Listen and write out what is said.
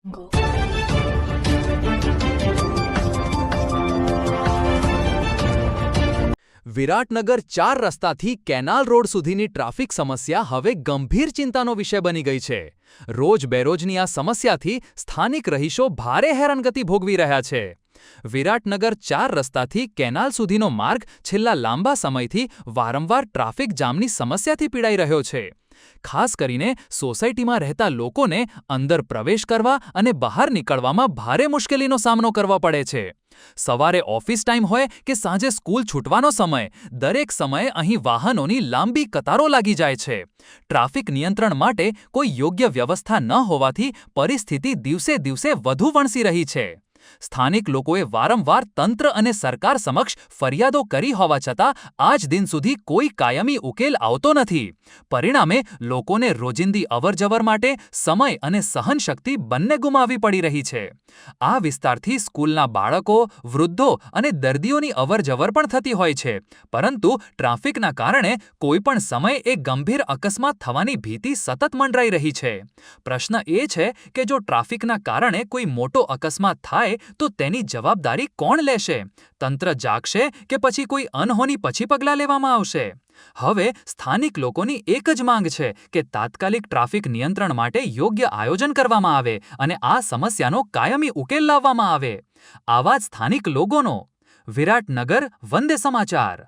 Go. Biratnagar 4 રસ્તાથી canal road સુધીની traffic સમસ્યા હવે ગંભીર ચિંતાનો વિષય બની ગઈ છે. રોજબેરોજની આ સમસ્યાથી સ્થાનિક રહીશો ભારે હેરાનગતિ ભોગવી રહ્યા છે. વિરાટનગર 4 રસ્તાથી કેનાલ સુધીનો માર્ગ છેલ્લા લાંબા સમયથી વારંવાર ટ્રાફિક જામની સમસ્યાથી પીડાઈ રહ્યો છે. ખાસ કરીને સોસાયટીમાં રહેતા લોકોને અંદર પ્રવેશ કરવા અને બહાર નીકળવામાં ભારે મુશ્કેલીનો સામનો કરવો પડે છે. સવારે ઓફિસ ટાઈમ હોય કે સાંજે સ્કૂલ છૂટવાનો સમય, દરેક સમયે અહીં વાહનોની લાંબી કતારો લાગી જાય છે. ટ્રાફિક નિયંત્રણ માટે કોઈ યોગ્ય વ્યવસ્થા ન હોવાથી પરિસ્થિતિ દિવસે દિવસે વધુ વણસી રહી છે. સ્થાનિક લોકોએ વારંવાર તંત્ર અને સરકાર સમક્ષ ફરિયાદો કરી હોવા છતાં આજ દિન સુધી કોઈ કાયમી ઉકેલ આવતો નથી. પરિણામે લોકોને રોજિંદી અવરજવર માટે સમય અને સહનશક્તિ બંને ગુમાવવી પડી રહી છે. આ વિસ્તારથી સ્કૂલના બાળકો, વૃદ્ધો અને દર્દીઓની અવરજવર પણ થતી હોય છે, પરંતુ ટ્રાફિકના કારણે કોઈપણ સમયે એક ગંભીર અકસ્માત થવાની ભીતિ સતત મંડરાઈ રહી છે. પ્રશ્ન એ છે કે જો ટ્રાફિકના કારણે કોઈ મોટો અકસ્માત થાય તો તેની જવાબદારી કોણ લેશે? તંત્ર જાગશે કે પછી કોઈ અનહોની પછી પગલાં લેવામાં આવશે? હવે સ્થાનિક લોકોની એક જ માંગ છે કે તાત્કાલિક ટ્રાફિક નિયંત્રણ માટે યોગ્ય આયોજન કરવામાં આવે અને આ સમસ્યાનો કાયમી ઉકેલ લાવવામાં આવે. આવા જ સ્થાનિક લોકોનો. વિરાટનગર, વંદે સમાચાર.